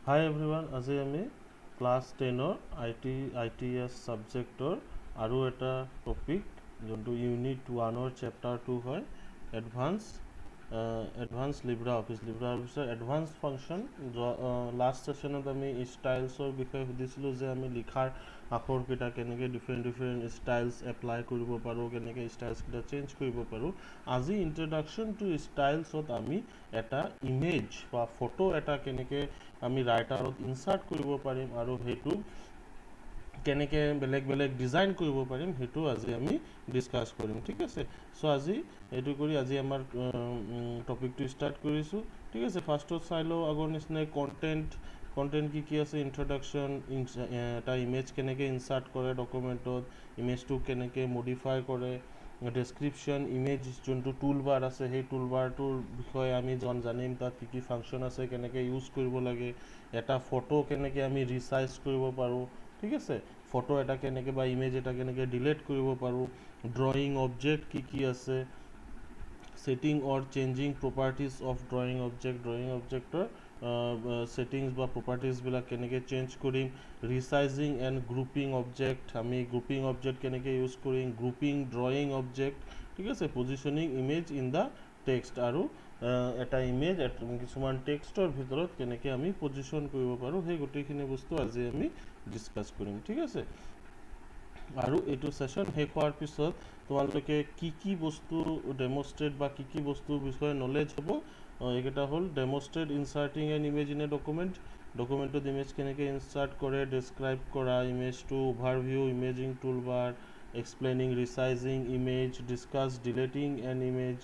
Hi everyone, আজি আমি class 10 ITS সাবজেক্টৰ আৰু এটা টপিক যোনটো ইউনিট 1 চেপ্টাৰ 2 হয় এডভান্স লিব্ৰা অফিচৰ এডভান্স ফাংচন লাষ্ট সেশনত আমি ষ্টাইলছৰ বিষয়ে সুধিছিলোঁ যে আমি লিখাৰ আখৰকেইটা কেনেকৈ ডিফাৰেণ্ট ষ্টাইলছ এপ্লাই কৰিব পাৰোঁ, কেনেকৈ ষ্টাইলছকেইটা চেঞ্জ কৰিব পাৰোঁ। আজি ইন্ট্ৰডাকশ্যন টু ষ্টাইলছত আমি এটা ইমেজ বা ফটো এটা কেনেকৈ আমি ৰাইটাৰত ইনচাৰ্ট কৰিব পাৰিম আৰু সেইটো কেনেকৈ বেলেগ ডিজাইন কৰিব পাৰিম সেইটো আজি আমি ডিছকাছ কৰিম। ঠিক আছে, চ' আজি এইটো কৰি আজি আমাৰ টপিকটো ষ্টাৰ্ট কৰিছোঁ। ঠিক আছে, ফাৰ্ষ্টত চাই লওঁ আগৰ নিচিনাই কণ্টেণ্ট কি আছে। ইন্ট্ৰডাকশ্যন, এটা ইমেজ কেনেকৈ ইনচাৰ্ট কৰে ডকুমেণ্টত, ইমেজটো কেনেকৈ মডিফাই কৰে, ডেছক্ৰিপশ্যন, ইমেজ যোনটো টুল বাৰ আছে সেই টুল বাৰটোৰ বিষয়ে আমি জানিম, তাত কি ফাংচন আছে, কেনেকৈ ইউজ কৰিব লাগে, এটা ফটো কেনেকৈ আমি ৰিচাইজ কৰিব পাৰোঁ। ঠিক আছে, ফটো এটা কেনেকৈ বা ইমেজ এটা কেনেকৈ ডিলিট কৰিব পাৰোঁ, ড্ৰয়িং অবজেক্ট কি আছে, setting or changing properties of drawing objector settings বা properties বিলাক কেনেকৈ চেঞ্জ কৰিম, ৰিচাইজিং এণ্ড গ্ৰুপিং অবজেক্ট, আমি গ্ৰুপিং অবজেক্ট কেনেকৈ ইউজ কৰিম, গ্ৰুপিং ড্ৰয়িং অবজেক্ট। ঠিক আছে, positioning image in the text, আৰু এটা ইমেজ কিছুমান টেক্সটৰ ভিতৰত কেনেকৈ আমি পজিশ্যন কৰিব পাৰোঁ, সেই গোটেইখিনি বস্তু আজি আমি ডিছকাছ কৰিম। ঠিক আছে, আৰু এইটো সেশন শেষ হোৱাৰ পিছত তোমালোকে কি বস্তু ডেমনষ্ট্ৰেট বা কি বস্তুৰ বিষয়ে নলেজ হ'ব, এইকেইটা হ'ল demonstrate inserting an image in a ডকুমেণ্টত ইমেজ কেনেকৈ ইনচাৰ্ট কৰে, ডেছক্ৰাইব কৰা ইমেজটো, overview, imaging toolbar, explaining resizing image, discuss deleting an image.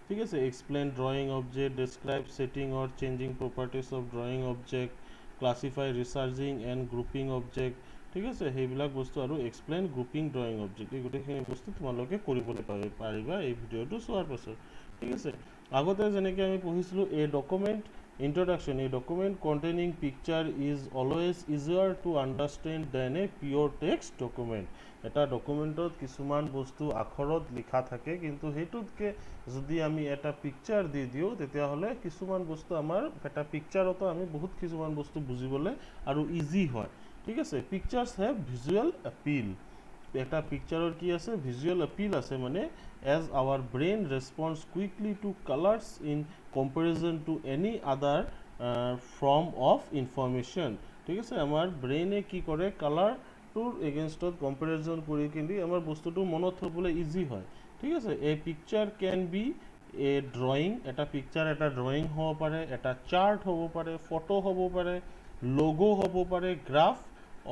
ঠিক আছে, explain drawing object, describe setting or changing properties of drawing object, classify ৰিচাৰ্জিং and grouping object. ঠিক আছে, সেইবিলাক বস্তু আৰু এক্সপ্লেইন গ্ৰুপিং ড্ৰয়িং অবজেক্ট, এই গোটেইখিনি বস্তু তোমালোকে কৰিবলৈ পাৰিবা এই ভিডিঅ'টো চোৱাৰ পাছত। ঠিক আছে, আগতে যেনেকৈ আমি পঢ়িছিলোঁ এই ডকুমেণ্ট ইন্ট্ৰডাকশ্যন, এই document containing picture is always easier to understand than a pure text document. এটা ডকুমেণ্টত কিছুমান বস্তু আখৰত লিখা থাকে, কিন্তু সেইটোতকৈ যদি আমি এটা পিকচাৰ দি দিওঁ তেতিয়াহ'লে কিছুমান বস্তু আমাৰ এটা পিকচাৰতো আমি বহুত কিছুমান বস্তু বুজিবলৈ আৰু ইজি হয়। ঠিক আছে, পিকচাৰ্ছ হেভ ভিজুৱেল এপিল। এটা পিকচাৰৰ কি আছে, ভিজুৱেল এপিল আছে, মানে as our brain responds quickly to colours in comparison to any other form of information. ঠিক আছে, আমাৰ ব্ৰেইনে কি কৰে, কালাৰটোৰ এগেইনষ্টত কম্পেৰিজন কৰি কিনি আমাৰ বস্তুটো মনত থ'বলৈ ইজি হয়। ঠিক আছে, a picture can be a drawing, এটা পিকচাৰ এটা ড্ৰয়িং হ'ব পাৰে, এটা চাৰ্ট হ'ব পাৰে, ফটো হ'ব পাৰে, লোগো হ'ব পাৰে, graph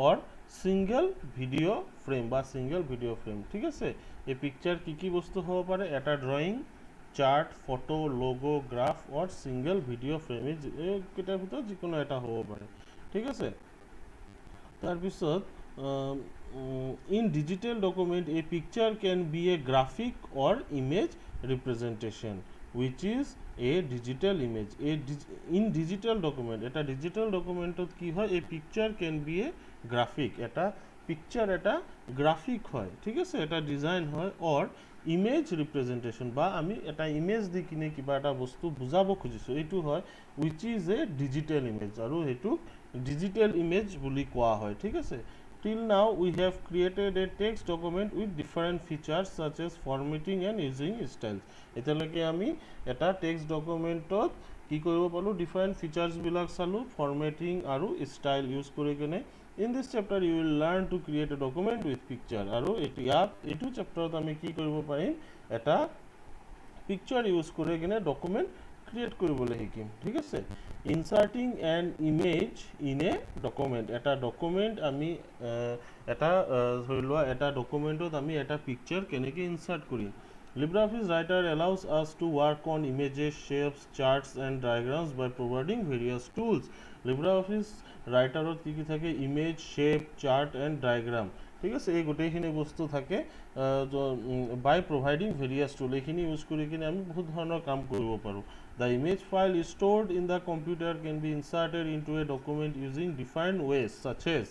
or single video' frame বা সিঙ্গেল ভিডিঅ' ফ্ৰেম। ঠিক আছে, এই পিকচাৰ কি বস্তু হ'ব পাৰে, এটা drawing, chart, photo, logo, graph or single video' frame, এইকেইটাৰ ভিতৰত যিকোনো এটা হ'ব পাৰে। ঠিক আছে, তাৰপিছত in digital document a picture can be a graphic or image representation which is a digital image. In digital document, এটা ডিজিটেল ডকুমেণ্টত কি হয়, এই picture can be a graphic, এটা পিকচাৰ এটা গ্ৰাফিক হয়। ঠিক আছে, এটা ডিজাইন হয়, অৰ ইমেজ ৰিপ্ৰেজেণ্টেশ্যন, বা আমি এটা ইমেজ দি কিনে কিবা এটা বস্তু বুজাব খুজিছোঁ, এইটো হয় wish is a digital image, আৰু সেইটো ডিজিটেল ইমেজ বুলি কোৱা হয়। ঠিক আছে, till now we have created a text document with different features such as formatting and using styles. এতিয়ালৈকে আমি এটা টেক্সট ডকুমেণ্টত কি কৰিব পাৰোঁ, ডিফাৰেণ্ট ফিচাৰ্ছবিলাক চালোঁ, ফৰ্মেটিং আৰু ষ্টাইল ইউজ কৰি কিনে। In this chapter you will learn to create a document with picture, আৰু এইটো চেপ্টাৰত আমি কি কৰিব পাৰিম, এটা পিকচাৰ ইউজ কৰি কিনে ডকুমেণ্ট ক্ৰিয়েট কৰিবলৈ শিকিম। ঠিক আছে, inserting an image in a document, এটা ডকুমেণ্ট আমি এটা ধৰি লোৱা এটা ডকুমেণ্টত আমি এটা পিকচাৰ কেনেকৈ ইনচাৰ্ট কৰিম। LibreOffice Writer allows us to work on images, shapes, charts and diagrams by providing various tools. LibreOffice Writer কি থাকে, image, shape, shirt and diagram. ঠিক আছে, এই গোটেইখিনি বস্তু থাকে বাই প্ৰভাইডিং ভেৰিয়াছ টুল, এইখিনি ইউজ কৰি কিনে আমি বহুত ধৰণৰ কাম কৰিব পাৰোঁ। The image file stored in the computer can be inserted into a document using different ways such as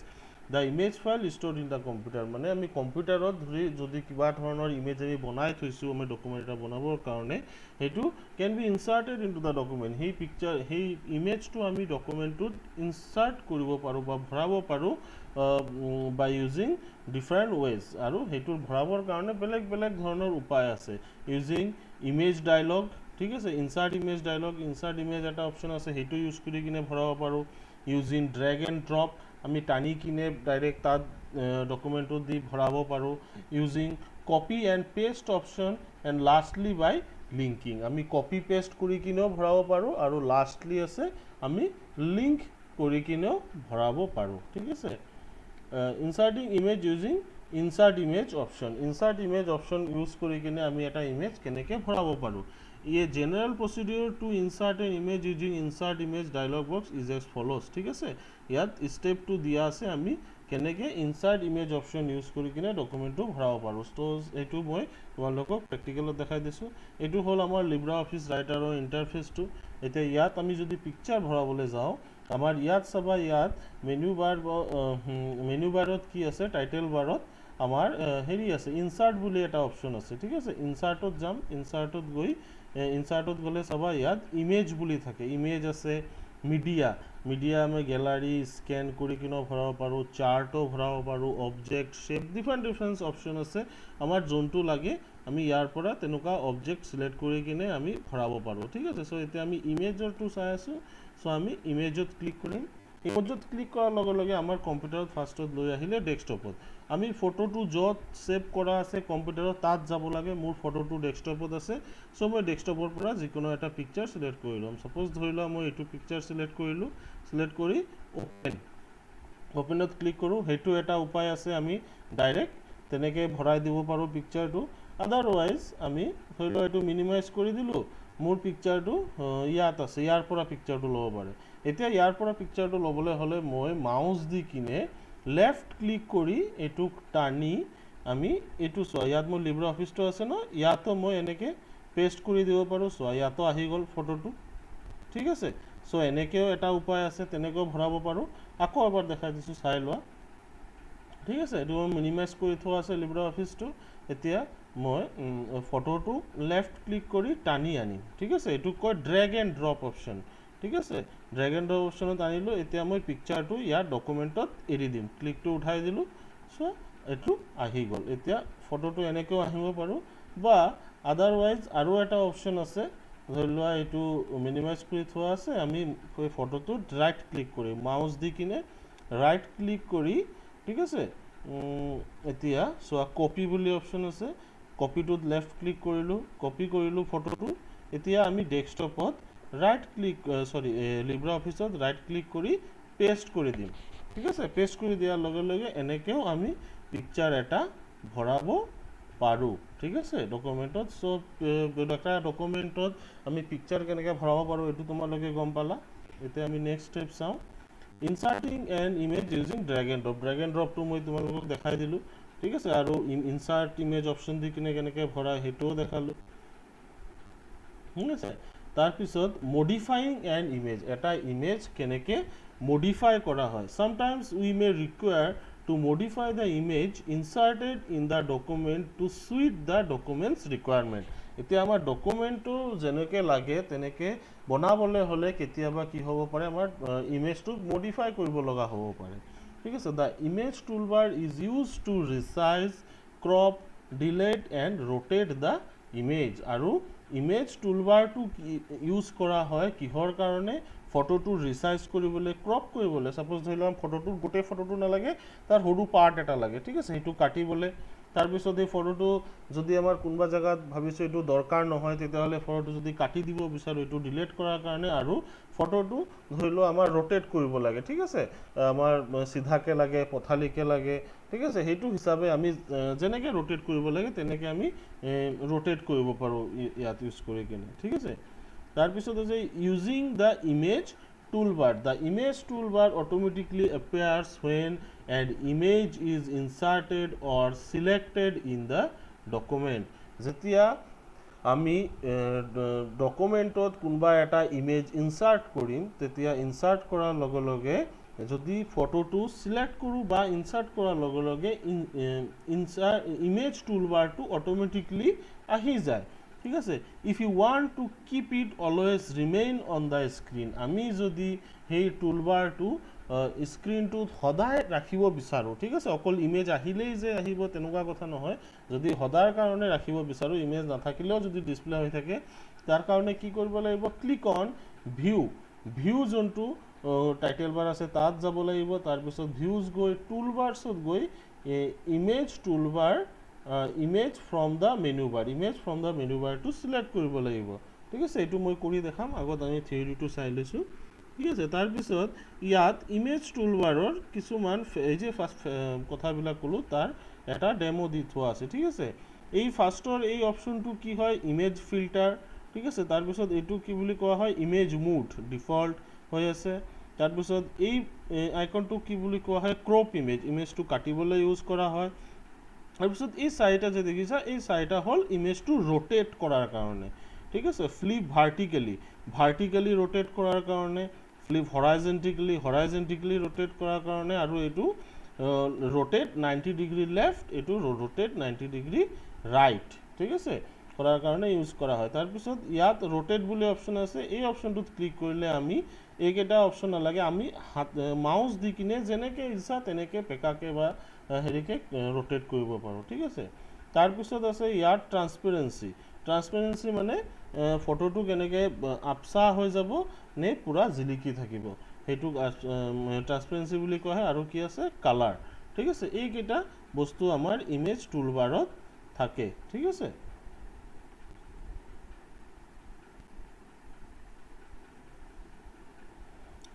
the image file stored in the computer মানে আমি কম্পিউটাৰত ধৰি যদি কিবা ধৰণৰ ইমেজ আমি বনাই থৈছোঁ আমি ডকুমেণ্ট এটা বনাবৰ কাৰণে সেইটো can be inserted into the document সেই পিকচাৰ সেই ইমেজটো আমি ডকুমেণ্টটোত ইনচাৰ্ট কৰিব পাৰোঁ বা ভৰাব পাৰোঁ বাই ইউজিং ডিফাৰেণ্ট ৱেজ আৰু সেইটোৰ ভৰাবৰ কাৰণে বেলেগ বেলেগ ধৰণৰ উপায় আছে ইউজিং ইমেজ ডায়লগ ঠিক আছে insert image dialog insert image এটা অপশ্যন আছে সেইটো ইউজ কৰি কিনে ভৰাব পাৰোঁ ইউজিং ড্ৰেগ এণ্ড ড্ৰপ আমি টানি কিনে ডাইৰেক্ট তাত ডকুমেণ্টটো দি ভৰাব পাৰোঁ using copy and paste option and lastly by linking আমি কপি পেষ্ট কৰি কিনেও ভৰাব পাৰোঁ আৰু লাষ্টলি আছে আমি লিংক কৰি কিনেও ভৰাব পাৰোঁ ঠিক আছে inserting image using insert image option use কৰি কিনে আমি এটা ইমেজ কেনেকৈ ভৰাব পাৰোঁ ये general procedure to insert an image using insert image dialog box is as follows ठीक है याद स्टेप टू दिया আছে আমি কেনেকৈ ইনসার্ট ইমেজ অপশন ইউজ কৰি কিনে ডকুমেণ্টটো ভৰাব পাৰোঁ তো এইটো মই তোমালোকক প্ৰেক্টিকেলত দেখাই দিছোঁ এইটো হ'ল আমাৰ লিব্ৰা অফিচ ৰাইটাৰৰ ইণ্টাৰফেচটো এতিয়া ইয়াত আমি যদি পিকচাৰ ভৰাবলৈ যাওঁ আমাৰ ইয়াত চাবা ইয়াত মেনু বাৰত কি আছে টাইটেল বাৰত আমাৰ হেৰি আছে ইনসার্ট বুলি এটা অপশন আছে ঠিক আছে ইনসার্টত যাম ইনসার্টত গৈ ইনসার্টত গ'লে চাবা ইয়াত ইমেজ বুলি থাকে ইমেজ আছে মিডিয়া আমি গ্যালারি স্ক্যান কৰি কিনে ভৰাব পাৰোঁ চাৰ্টো ভৰাব পাৰোঁ অবজেক্ট শেপ ডিফাৰেণ্ট অপশ্যন আছে আমাৰ যোনটো লাগে আমি ইয়াৰ পৰা তেনেকুৱা অবজেক্ট সিলেক্ট কৰি কিনে আমি ভৰাব পাৰোঁ ঠিক আছে সো এতিয়া আমি ইমেজৰটো চাই আছোঁ সো আমি ইমেজত ক্লিক কৰিম ইমেজত ক্লিক কৰাৰ লগে লগে আমাৰ কম্পিউটাৰত ফাৰ্ষ্টত লৈ আহিলে ডেস্কটপত আমি ফটোটো য'ত সেভ কৰা আছে কম্পিউটাৰত তাত যাব লাগে মোৰ ফটোটো ডেস্কটপত আছে সো মই ডেস্কটপৰ পৰা যিকোনো এটা পিকচাৰ সিলেক্ট কৰি ল'ম সাপোজ ধৰি লোৱা মই এইটো পিকচাৰ সিলেক্ট কৰিলোঁ সিলেক্ট কৰি ওপেনত ক্লিক কৰোঁ সেইটো এটা উপায় আছে আমি ডাইৰেক্ট তেনেকৈ ভৰাই দিব পাৰোঁ পিকচাৰটো আদাৰৱাইজ আমি ধৰি লোৱা এইটো মিনিমাইজ কৰি দিলোঁ মোৰ পিকচাৰটো ইয়াত আছে ইয়াৰ পৰা পিকচাৰটো ল'ব পাৰে এতিয়া ইয়াৰ পৰা পিকচাৰটো ল'বলৈ হ'লে মই মাউছ দি কিনে লেফট ক্লিক কৰি এইটো টানি আমি এইটো চোৱা ইয়াত মোৰ লিব্ৰা অফিচটো আছে ন ইয়াতো মই এনেকৈ পেষ্ট কৰি দিব পাৰোঁ চোৱা ইয়াতো আহি গ'ল ফটোটো ঠিক আছে সো এনেকৈও এটা উপায় আছে তেনেকৈও ভৰাব পাৰোঁ আকৌ এবাৰ দেখাই দিছোঁ চাই লোৱা ঠিক আছে এইটো মই মিনিমাইজ কৰি থোৱা আছে লিব্ৰা অফিচটো এতিয়া মই ফটোটো লেফট ক্লিক কৰি টানি আনিম ঠিক আছে এইটো কয় ড্ৰেগ এণ্ড ড্ৰপ অপশ্যন ঠিক আছে ড্ৰেগ এণ্ড ড্ৰপ অপশ্যনত আনিলোঁ এতিয়া মই পিকচাৰটো ইয়াৰ ডকুমেণ্টত এৰি দিম ক্লিকটো উঠাই দিলোঁ সো এইটো আহি গ'ল এতিয়া ফটোটো এনেকৈও আহিব পাৰোঁ বা আদাৰৱাইজ আৰু এটা অপশ্যন আছে ধৰি লোৱা এইটো মিনিমাইজ কৰি থোৱা আছে আমি ফটোটোত ৰাইট ক্লিক কৰিম মাউছ দি কিনে ৰাইট ক্লিক কৰি ঠিক আছে এতিয়া চোৱা কপি বুলি অপশ্যন আছে কপিটোত লেফট ক্লিক কৰিলোঁ ফটোটো এতিয়া আমি ডেস্কটপত ৰাইট ক্লিক লিব্ৰা অফিচত ৰাইট ক্লিক কৰি পেষ্ট কৰি দিম ঠিক আছে পেষ্ট কৰি দিয়াৰ লগে লগে এনেকৈও আমি পিকচাৰ এটা ভৰাব পাৰোঁ ঠিক আছে ডকুমেণ্টত সব এটা ডকুমেণ্টত আমি পিকচাৰ কেনেকৈ ভৰাব পাৰোঁ এইটো তোমালোকে গম পালা এতিয়া আমি নেক্সট ষ্টেপ চাওঁ inserting an image using drag and ড্ৰপটো মই তোমালোকক দেখাই দিলোঁ ঠিক আছে আৰু ইনচাৰ্ট ইমেজ অপশ্যন দি কিনে কেনেকৈ ভৰাই সেইটোও দেখালোঁ ঠিক আছে তাৰপিছত মডিফাইং এন ইমেজ এটা ইমেজ কেনেকৈ মডিফাই কৰা হয় সামটাইমছ we may ৰিকুৱায়াৰ to modify the image inserted in the document to suit the documents requirement এতিয়া আমাৰ ডকুমেণ্টটো যেনেকৈ লাগে তেনেকৈ বনাবলৈ হ'লে কেতিয়াবা কি হ'ব পাৰে আমাৰ ইমেজটো মডিফাই কৰিব লগা হ'ব পাৰে ঠিক আছে the image toolbar is use to resize crop delete and rotate the image আৰু ইমেজ টুলবাৰটো ইউজ কৰা হয় কিহৰ কাৰণে ফটোটো ৰিচাইজ কৰিবলৈ ক্ৰপ কৰিবলৈ সাপোজ ধৰি লোৱা ফটোটো গোটেই ফটোটো নালাগে তাৰ সৰু পাৰ্ট এটা লাগে ঠিক আছে সেইটো কাটিবলৈ তাৰপিছত এই ফটোটো যদি আমাৰ কোনোবা জেগাত ভাবিছোঁ এইটো দৰকাৰ নহয় তেতিয়াহ'লে ফটোটো যদি কাটি দিব বিচাৰোঁ এইটো ডিলিট কৰাৰ কাৰণে আৰু ফটোটো ধৰি লোৱা আমাৰ ৰোটেট কৰিব লাগে ঠিক আছে আমাৰ চিধাকৈ লাগে পথালিকৈ লাগে ঠিক আছে সেইটো হিচাপে আমি যেনেকৈ ৰোটেট কৰিব লাগে তেনেকৈ আমি ৰোটেট কৰিব পাৰোঁ ইয়াত ইউজ কৰি কিনে ঠিক আছে তাৰপিছত আছে using the image toolbar the image toolbar automatically appears when an image is inserted or selected in the document যেতিয়া আমি ডকুমেণ্টত কোনোবা এটা ইমেজ ইনচাৰ্ট কৰিম তেতিয়া ইনচাৰ্ট কৰাৰ লগে লগে যদি ফটোটো সিলেক্ট কৰোঁ বা ইনসাৰ্ট কৰাৰ লগে লগে ইমেজ টুলবাৰটো অটোমেটিকলি আহি যায় ঠিক আছে if you want to keep it always remain on the screen আমি যদি সেই টুলবাৰটো স্ক্ৰীনটোত সদায় ৰাখিব বিচাৰোঁ ঠিক আছে অকল ইমেজ আহিলেই যে আহিব তেনেকুৱা কথা নহয় যদি সদায়ৰ কাৰণে ৰাখিব বিচাৰোঁ ইমেজ নাথাকিলেও যদি ডিসপ্লে হৈ থাকে তাৰ কাৰণে কি কৰিব লাগিব ক্লিক অন ভিউ যোনটো টাইটেল বাৰ আছে তাত যাব লাগিব তাৰ পিছত ভিউজ গৈ টুলবাৰছত গৈ image toolbar image from the menu বাৰটো সিলেক্ট কৰিব লাগিব ঠিক আছে এইটো মই কৰি দেখাম আগত আমি থিওৰিটো চাই লৈছোঁ ঠিক আছে তাৰ পিছত ইয়াত ইমেজ টুলবাৰৰ কিছুমান এই যে ফাৰ্স্ট কথাবিলাক ক'লো তাৰ এটা ডেমো দি থোৱা আছে ঠিক আছে এই ফাৰ্স্টৰ এই অপচনটো কি হয় ইমেজ ফিল্টাৰ ঠিক আছে তাৰ পিছত এইটো কি বুলি কোৱা হয় ইমেজ মুড ডিফল্ট হৈ আছে তাৰ পিছত এই আইকনটো কি বুলি কোৱা হয় ক্ৰপ ইমেজটো কাটিবলৈ ইউজ কৰা হয় তাৰ পিছত এই চাৰিটা যে দেখিছা এই চাৰিটা হল ইমেজটো ৰোটেট কৰাৰ কাৰণে ঠিক আছে ফ্লিপ ভাৰ্টিক্যালি ৰোটেট কৰাৰ কাৰণে ফ্লিপ হৰাইজন্টেলি ৰোটেট কৰাৰ কাৰণে আৰু এইটো ৰোটেট 90 ডিগ্ৰী লেফট এইটো ৰোটেট 90 ডিগ্ৰী ৰাইট ঠিক আছে কৰাৰ কাৰণে ইউজ কৰা হয় তাৰ পিছত ইয়াত ৰোটেট বুলি অপচন আছে এই অপচনটোত ক্লিক কৰিলে আমি এইকেইটা অপচন নালাগে আমি মাউস দি কিনে যেনেকে ইচ্ছা তেনেকে পেকাকে বা হেৰিকে ৰোটেট কৰিব পাৰো ঠিক আছে তাৰ পিছত আছে ইয়াত ট্ৰান্সপাৰেন্সি মানে ফটোটো কেনেকে আপসা হৈ যাব নে পুৰা জিলিকি থাকিব হেতু ট্ৰান্সপাৰেন্সি বুলি কোৱা হয় আৰু কি আছে কালাৰ ঠিক আছে এইকেইটা বস্তু আমাৰ ইমেজ টুলবাৰত থাকে ঠিক আছে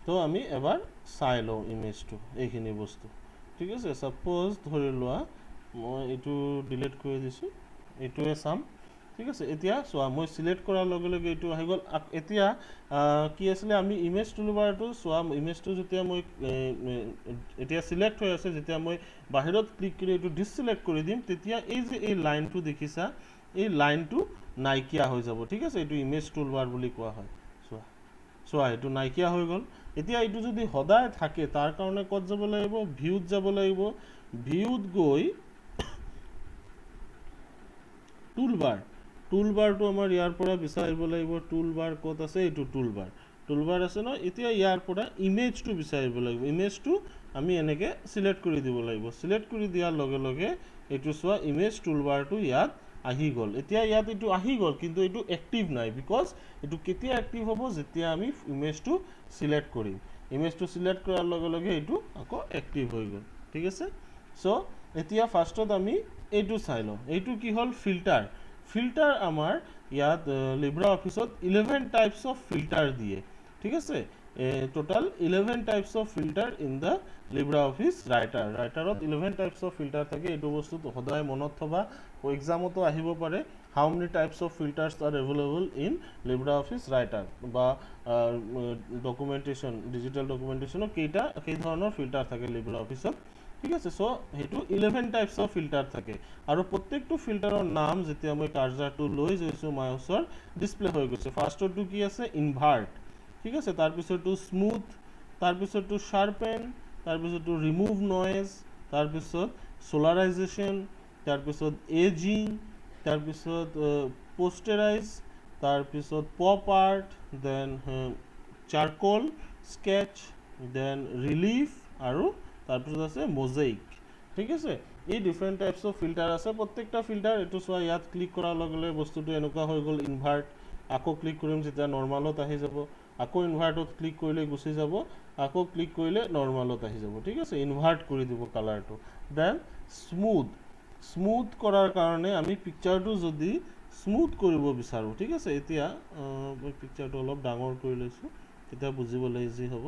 তো আমি এবাৰ চাই লওঁ ইমেজটো এইখিনি বস্তু ঠিক আছে সাপোজ ধৰি লোৱা মই এইটো ডিলিট কৰি দিছো এইটোৱে চাম ঠিক আছে এতিয়া সোয়া মই সিলেক্ট কৰাৰ লগে লগে এইটো আহি গল এতিয়া কি আছিল আমি ইমেজ টুলবাৰটো সোয়া ইমেজটো যেতিয়া মই এতিয়া সিলেক্ট হৈ আছে যেতিয়া মই বাহিৰত ক্লিক কৰি এইটো ডিসিলেক্ট কৰি দিম তেতিয়া এই যে এই লাইনটো দেখিছা এই লাইনটো নাইকিয়া হৈ যাব ঠিক আছে এইটো ইমেজ টুলবাৰ বুলি কোৱা হয় সোয়া এইটো নাইকিয়া হৈ গল এতিয়া এইটো যদি সদায় থাকে তাৰ কাৰণে কত যাব লাগিব ভিউত যাব লাগিব ভিউত গৈ টুলবাৰটো আমাৰ ইয়াৰ পৰা বিচাৰিব লাগিব টুলবাৰ কত আছে এইটো টুলবাৰ আছে ন এতিয়া ইয়াৰ পৰা ইমেজটো বিচাৰিব লাগিব ইমেজটো আমি এনেকে সিলেক্ট কৰি দিব লাগিব সিলেক্ট কৰি দিয়াৰ লগে লগে এইটো সোয়া ইমেজ টুলবাৰটো ইয়াত আহি গল এতিয়া ইয়াত এইটো আহি গল কিন্তু এইটো এক্টিভ নাই বিকজ এইটো কেতিয়া এক্টিভ হ'ব যেতিয়া আমি ইমেজটো সিলেক্ট কৰিম ইমেজটো সিলেক্ট কৰাৰ লগে লগে এইটো আকৌ এক্টিভ হৈ গল ঠিক আছে সো এতিয়া ফাৰ্স্টত আমি এইটো চাই লওঁ এইটো কি হল ফিল্টাৰ আমাৰ ইয়াত লিব্ৰা অফিসত 11 টাইপস অফ ফিল্টাৰ দিয়ে ঠিক আছে total 11 types of filter in the Libre Office ৰাইটাৰত 11 টাইপস অফ ফিল্টাৰ থাকে এইটো বস্তুটো সদায় মনত থবা এক্সামতো আহিব পাৰে how many types of filters are available in LibreOffice writer বা documentation digital documentation কেইটা কেই ধৰণৰ ফিল্টাৰ থাকে LibreOffice ঠিক আছে সো হেতু 11 টাইপস অফ ফিল্টাৰ থাকে আৰু প্ৰত্যেকটো ফিল্টাৰৰ নাম যেতিয়া মই কাৰ্সাৰটো লৈ গৈছো মাউসৰ ডিসপ্লে হৈ গৈছে ফাৰ্স্টটো কি আছে ইনভাৰ্ট ঠিক আছে তাৰ পিছৰটো স্মুথ তাৰ পিছৰটো শাৰ্পেন তাৰ পিছৰটো ৰিমুভ নয়েজ তাৰ পিছত সোলাৰাইজেশন তাৰ পিছত এজিং তাৰ পিছত পোস্টাৰাইজ তাৰ পিছত pop art then charcoal sketch then relief আৰু তাৰ পিছত আছে মোজাইক ঠিক আছে এই ডিফাৰেন্ট টাইপস অফ ফিল্টাৰ আছে প্ৰত্যেকটা ফিল্টাৰ এটো সোয়া ইয়াত ক্লিক কৰাৰ লগে লগে বস্তুটো এনেকুৱা হৈ গল ইনভাৰ্ট আকৌ ক্লিক কৰিম যেতিয়া নৰমালত আহি যাব আকৌ ইনভাৰ্টত ক্লিক কৰিলে গুছি যাব আকৌ ক্লিক কৰিলে নৰমালত আহি যাব ঠিক আছে ইনভাৰ্ট কৰি দিব কালাৰটো দেন স্মুথ কৰাৰ কাৰণে আমি পিকচাৰটো যদি স্মুথ কৰিব বিচাৰো ঠিক আছে এতিয়া মই পিকচাৰটো অলপ ডাঙৰ কৰি লৈছো তেতিয়া বুজিবলৈ ইজি হ'ব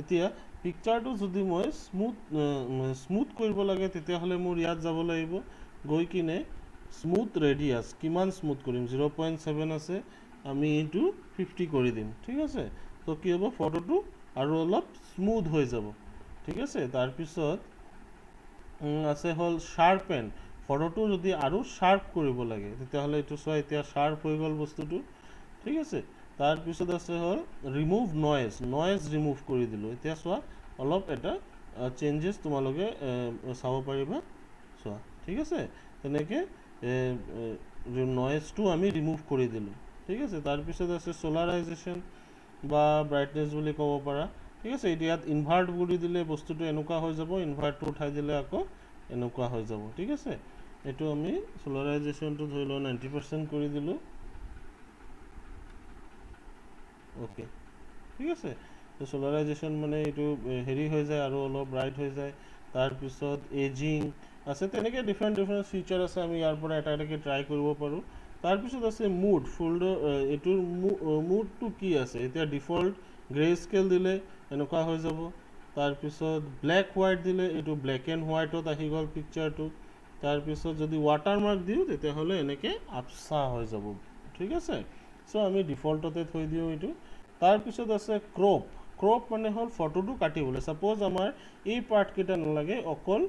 এতিয়া পিকচাৰটো যদি মই স্মুথ কৰিব লাগে তেতিয়া হলে মোৰ ইয়াত যাব লাগিব গৈ কিনে স্মুথ ৰেডিয়াস কিমান স্মুথ কৰিম 0.7 আছে আমি ইনটু 50 কৰি দিম ঠিক আছে তো কি হ'ব ফটোটো আৰু অলপ স্মুথ হৈ যাব ঠিক আছে তাৰ পিছত আছে হল শাৰ্পেন ফটোটো যদি আৰু শাৰ্প কৰিব লাগে তেতিয়া হলে এটো সোয়া এতিয়া শাৰ্প হৈ গল বস্তুটো ঠিক আছে তাৰপিছত আছে হ'ল ৰিমুভ নয়েজ ৰিমুভ কৰি দিলোঁ এতিয়া চোৱা অলপ এটা চেঞ্জেছ তোমালোকে চাব পাৰিবা চোৱা ঠিক আছে তেনেকৈ নয়েজটো আমি ৰিমুভ কৰি দিলোঁ ঠিক আছে তাৰপিছত আছে সোলাৰাইজেশ্যন বা ব্ৰাইটনেছ বুলি ক'ব পাৰা ঠিক আছে এতিয়া ইয়াত ইনভাৰ্ট কৰি দিলে বস্তুটো এনেকুৱা হৈ যাব ইনভাৰ্টটো উঠাই দিলে আকৌ এনেকুৱা হৈ যাব ঠিক আছে এইটো আমি সোলাৰাইজেশ্যনটো ধৰি লওঁ 90% কৰি দিলোঁ ওকে ঠিক আছে তো সোলাৰাইজেশ্যন মানে এইটো হেৰি হৈ যায় আৰু অলপ ব্ৰাইট হৈ যায় তাৰপিছত এজিং আছে তেনেকৈ ডিফাৰেণ্ট ফিচাৰ আছে আমি ইয়াৰ পৰা এটা এটাকৈ ট্ৰাই কৰিব পাৰোঁ তাৰপিছত আছে মুড ফোল্ডাৰ এইটোৰ মুডটো কি আছে এতিয়া ডিফল্ট গ্ৰে স্কেল দিলে এনেকুৱা হৈ যাব তাৰপিছত ব্লেক হোৱাইট দিলে এইটো ব্লেক এণ্ড হোৱাইটত আহি গ'ল পিকচাৰটো তাৰপিছত যদি ৱাটাৰমাৰ্ক দিওঁ তেতিয়াহ'লে এনেকৈ আপচা হৈ যাব ঠিক আছে চ' আমি ডিফল্টতে থৈ দিওঁ এইটো তাৰপিছত আছে ক্ৰপ মানে হ'ল ফটোটো কাটিবলৈ ছাপ'জ আমাৰ এই পাৰ্টকেইটা নালাগে অকল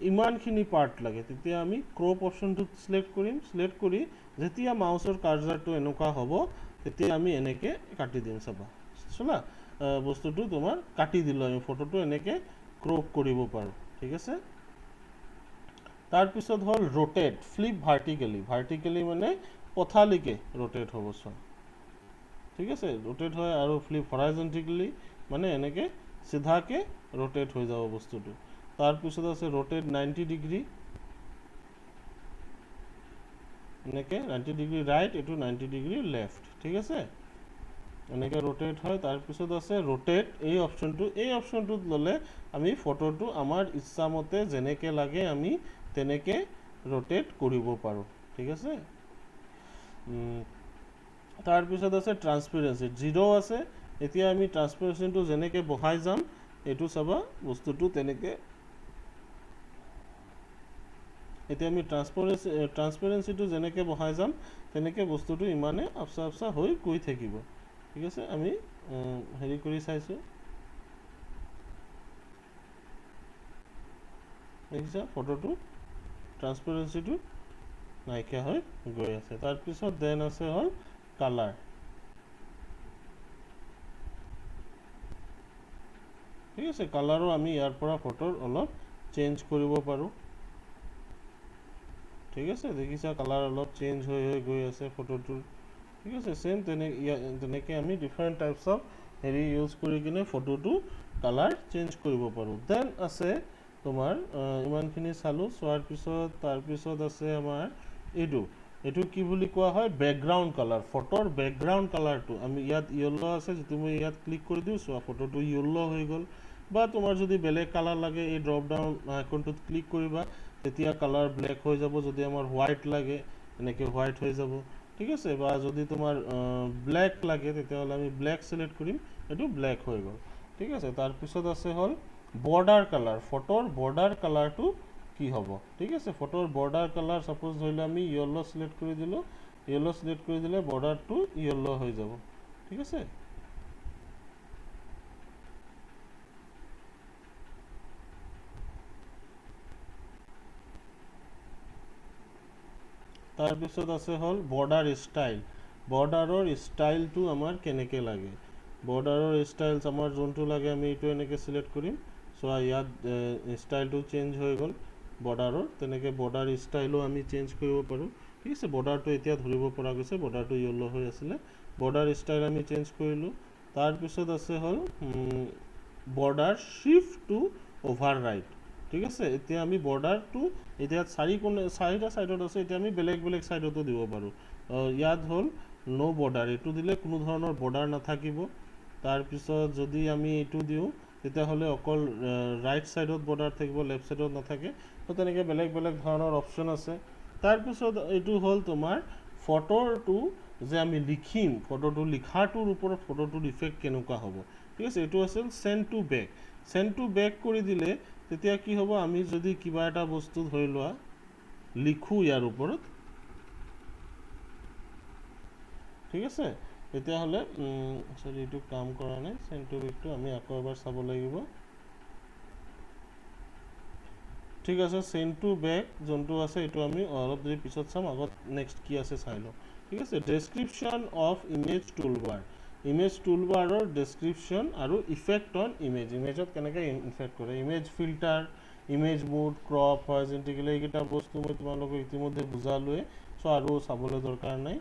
ইমানখিনি পাৰ্ট লাগে তেতিয়া আমি ক্ৰপ অপশ্যনটো ছিলেক্ট কৰিম ছিলেক্ট কৰি যেতিয়া মাউচৰ কাৰ্জাৰটো এনেকুৱা হ'ব তেতিয়া আমি এনেকৈ কাটি দিম চাবা চোৱা বস্তুটো তোমাৰ কাটি দিলোঁ আমি ফটোটো এনেকৈ ক্ৰপ কৰিব পাৰোঁ ঠিক আছে তাৰপিছত হ'ল ৰোটেট ফ্লিপ ভাৰ্টিকেলি মানে পথালিকে ৰোটেট হ'ব চোৱা ঠিক আছে ৰোটেট হয় আৰু ফ্লিপ হৰাইজণ্টেলি মানে এনেকৈ চিধাকৈ ৰোটেট হৈ যাব বস্তুটো তাৰপিছত আছে ৰোটেট 90 ডিগ্ৰী এনেকৈ 90 ডিগ্ৰী ৰাইট এইটো 90 ডিগ্ৰী লেফ্ট ঠিক আছে এনেকৈ ৰোটেট হয় তাৰপিছত আছে ৰোটেট এই অপশ্যনটোত ল'লে আমি ফটোটো আমাৰ ইচ্ছামতে যেনেকৈ লাগে আমি তেনেকৈ ৰোটেট কৰিব পাৰোঁ ঠিক আছে তাৰপিছত আছে ট্ৰান্সপেৰেঞ্চি 0 আছে এতিয়া আমি ট্ৰান্সপেৰেঞ্চিটো যেনেকৈ বঢ়াই যাম এইটো চাবা বস্তুটো তেনেকৈ এতিয়া আমি ট্ৰান্সপেৰেঞ্চিটো যেনেকৈ বঢ়াই যাম তেনেকৈ বস্তুটো ইমানে আপচা হৈ গৈ থাকিব ঠিক আছে আমি হেৰি কৰি চাইছোঁ দেখিছা ফটোটো ট্ৰান্সপেৰেঞ্চিটো নাইকিয়া হৈ গৈ আছে তাৰপিছত দেন আছে হ'ল কালাৰ ঠিক আছে কালাৰো আমি ইয়াৰ পৰা ফটোৰ অলপ চেঞ্জ কৰিব পাৰোঁ ঠিক আছে দেখিছা কালাৰ অলপ চেঞ্জ হৈ গৈ আছে ফটোটোৰ ঠিক আছে সেম তেনেকৈ আমি ডিফাৰেণ্ট টাইপছ অফ হেৰি ইউজ কৰি কিনে ফটোটো কালাৰ চেঞ্জ কৰিব পাৰোঁ দেন আছে তোমাৰ ইমানখিনি চালোঁ চোৱাৰ পিছত তাৰপিছত আছে আমাৰ এইটো কি বুলি কোৱা হয় বেকগ্ৰাউণ্ড কালাৰ ফটোৰ বেকগ্ৰাউণ্ড কালাৰটো আমি ইয়াত য়েল্লো আছে যিটো মই ইয়াত ক্লিক কৰি দিওঁ চোৱা ফটোটো য়েল্লো হৈ গ'ল বা তোমাৰ যদি বেলেগ কালাৰ লাগে এই ড্ৰপ ডাউন আইকনটোত ক্লিক কৰিবা তেতিয়া কালাৰ ব্লেক হৈ যাব যদি আমাৰ হোৱাইট লাগে এনেকৈ হোৱাইট হৈ যাব ঠিক আছে বা যদি তোমাৰ ব্লেক লাগে তেতিয়াহ'লে আমি ব্লেক ছিলেক্ট কৰিম এইটো ব্লেক হৈ গ'ল ঠিক আছে তাৰপিছত আছে হ'ল বৰ্ডাৰ কালাৰ ফটোৰ বৰ্ডাৰ কালাৰটো কি হ'ব ঠিক আছে ফটোৰ বৰ্ডাৰ কালাৰ সাপোজ ধৰিলে আমি য়েল্লো সিলেক্ট কৰি দিলোঁ য়েল্লো সিলেক্ট কৰি দিলে বৰ্ডাৰটো য়েল্লো হৈ যাব ঠিক আছে তাৰপিছত আছে হ'ল বৰ্ডাৰ ষ্টাইল বৰ্ডাৰৰ ষ্টাইলটো আমাৰ কেনেকৈ লাগে বৰ্ডাৰৰ ষ্টাইলছ আমাৰ যোনটো লাগে আমি এইটো এনেকৈ সিলেক্ট কৰিম চোৱা ইয়াত ষ্টাইলটো চেঞ্জ হৈ গ'ল বৰ্ডাৰৰ তেনেকৈ বৰ্ডাৰ ষ্টাইলো আমি চেঞ্জ কৰিব পাৰোঁ ঠিক আছে বৰ্ডাৰটো এতিয়া ধৰিব পৰা গৈছে বৰ্ডাৰটো য়েল্লো হৈ আছিলে বৰ্ডাৰ ষ্টাইল আমি চেঞ্জ কৰিলোঁ তাৰপিছত আছে হ'ল border shift to over right ঠিক আছে এতিয়া আমি বৰ্ডাৰটো এতিয়া চাৰিটা সাইডত আছে এতিয়া আমি বেলেগ সাইডতো দিব পাৰোঁ ইয়াত হ'ল নো বৰ্ডাৰ এইটো দিলে কোনো ধৰণৰ বৰ্ডাৰ নাথাকিব তাৰপিছত যদি আমি এইটো দিওঁ তেতিয়াহ'লে অকল ৰাইট সাইডত বৰ্ডাৰ থাকিব লেফ্ট সাইডত নাথাকে তো তেনেকৈ বেলেগ ধৰণৰ অপশ্যন আছে তাৰপিছত এইটো হ'ল তোমাৰ ফটোটো যে আমি লিখিম ফটোটো লিখাটোৰ ওপৰত ফটোটোৰ ইফেক্ট কেনেকুৱা হ'ব ঠিক আছে এইটো আছিল সেন্ড টু বেক কৰি দিলে তেতিয়া কি হ'ব আমি যদি কিবা এটা বস্তু ধৰি লোৱা লিখোঁ ইয়াৰ ওপৰত ঠিক আছে তেতিয়াহ'লে সৰি এইটো কাম কৰা নাই সেন্ড টু বেকটো আমি আকৌ এবাৰ চাব লাগিব ঠিক আছে সেন্ড টু বেক যোনটো আছে এইটো আমি অলপ পিছত চাম আগত নেক্সট কি আছে চাই লওঁ ঠিক আছে description of image toolbar image টুলবাৰৰ ডেছক্ৰিপশ্যন আৰু ইফেক্ট অন ইমেজত কেনেকৈ ইফেক্ট কৰে image filter image mode crop horizontal এইকেইটা বস্তু মই তোমালোকক ইতিমধ্যে বুজালোৱে চ' আৰু চাবলৈ দৰকাৰ নাই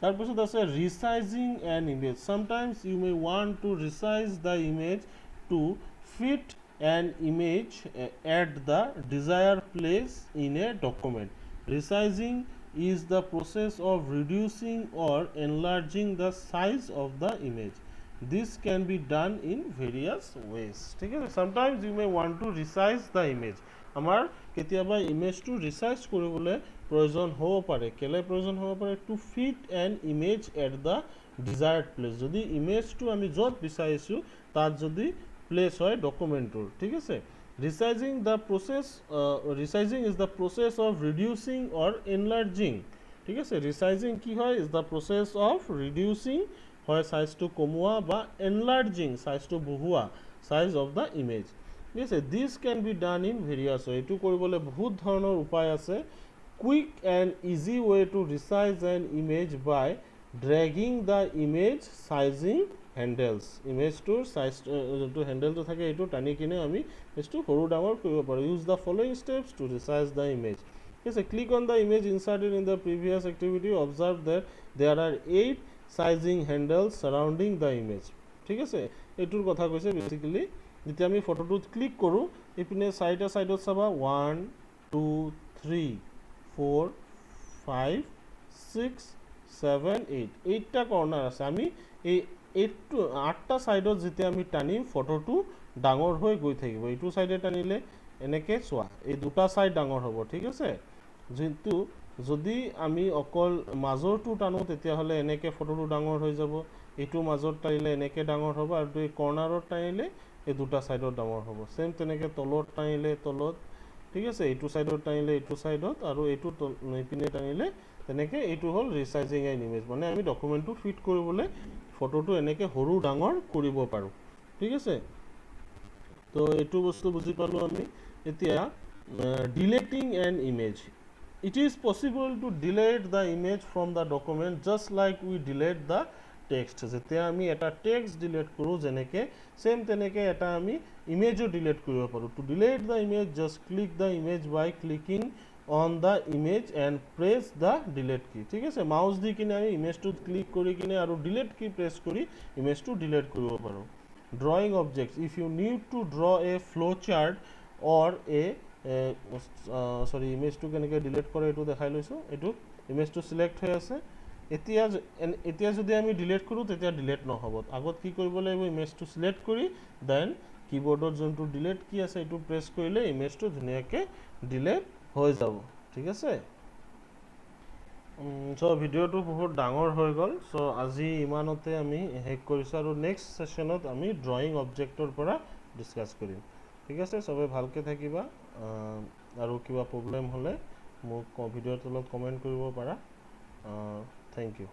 তাৰপিছত আছে resizing an image sometimes you may want to resize the image to fit an image at the desired place in a document. Resizing is the process of reducing or enlarging the size of the image. This can be done in various ways. ठीक है sometimes you may want to resize the image. আমাৰ কেতিয়াবা ইমেজটো resize কৰিবলৈ প্ৰয়োজন হ'ব পাৰে কেলে প্ৰয়োজন হ'ব পাৰে to fit an image at the desired place যদি ইমেজটো আমি য'ত বিচাৰিছোঁ তাত যদি প্লেচ হয় ডকুমেণ্টটোৰ ঠিক আছে resizing is the process of reducing or enlarging ঠিক আছে resizing কি হয় is the process of reducing হয় সাইজটো কমোৱা বা enlarging সাইজটো বঢ়োৱা size of the image ঠিক আছে this can be done in various way এটো কৰিবলৈ বহুত ধৰণৰ উপায় আছে quick and easy way to resize an image by dragging the image sizing handles image to size to handle to thake etu tani kine ami istu horu dangor koribo paru use the following steps to resize the image yes click on the image inserted in the previous activity observe that there are 8 sizing handles surrounding the image ঠিক আছে এটুৰ কথা কৈছে basically যেতিয়া আমি ফটোটো click কৰো ইপিনে সাইডত চাবা 1 2 3 4 5 6 7 8 8টা কৰ্নাৰ আছে আমি এই এইটো 8টা সাইডত যেতিয়া আমি টানিম ফটোটো ডাঙৰ হৈ গৈ থাকিব এইটো সাইডে টানিলে এনেকে সোয়া এই দুটা সাইড ডাঙৰ হ'ব ঠিক আছে কিন্তু যদি আমি অকল মাজৰটো টানো তেতিয়া হলে এনেকে ফটোটো ডাঙৰ হৈ যাব এইটো মাজৰ টানিলে এনেকে ডাঙৰ হ'ব আৰু এই কৰ্নাৰত টানিলে এই দুটা সাইডত ডাঙৰ হ'ব সেম তেনেকে তলত টানিলে তলত ঠিক আছে এইটো সাইডত টানিলে এইটো সাইডত আৰু এইটো ইপিনে টানিলে তেনেকে এইটো হল ৰিসাইজিং এন ইমেজ মানে আমি ডকুমেন্টটো ফিট কৰিবলৈ ফটোটো এনেকে হৰু ডাঙৰ কৰিব পাৰো ঠিক আছে তো এটো বস্তু বুজি পালো আমি এতিয়া deleting an image it is possible to delete the image from the document just like we delete the text যেতিয়া আমি এটা টেক্সট ডিলিট কৰো জেনেকে সেম তেনেকে এটা আমি ইমেজও ডিলিট কৰিব পাৰো to delete the image just click the image by clicking on the image and press the delete key ঠিক আছে মাউস দি কিনে আমি ইমেজটো ক্লিক কৰি কিনে আৰু delete key প্ৰেছ কৰি ইমেজটো ডিলিট কৰিব পাৰো drawing objects if you need to draw a flow chart or a sorry ইমেজটো কেনেকৈ ডিলিট কৰে এটো দেখাই লৈছো এটো ইমেজটো সিলেক্ট হৈ আছে এতিয়া যদি আমি ডিলিট কৰো তেতিয়া ডিলিট নহব আগত কি কৰিব লাগিব ইমেজটো সিলেক্ট কৰি দেন কিবোৰ্ডৰ যোনটো ডিলিট কি আছে এটো প্ৰেছ কৰিলে ইমেজটো ধুনিয়াকৈ ডিলিট হৈ যাব ঠিক আছে সো ভিডিওটো বহুত ডাঙৰ হৈ গল সো আজি ইমানতে আমি হেক কৰিছো আৰু নেক্সট সেশনত আমি ড্ৰয়িং অবজেক্টৰ পৰা ডিসকাস কৰিম ঠিক আছে সবে ভালকে থাকিবা আৰু কিবা প্ৰবলেম হলে মোক ভিডিওৰ তলত কমেন্ট কৰিব পাৰা থ্যাংক ইউ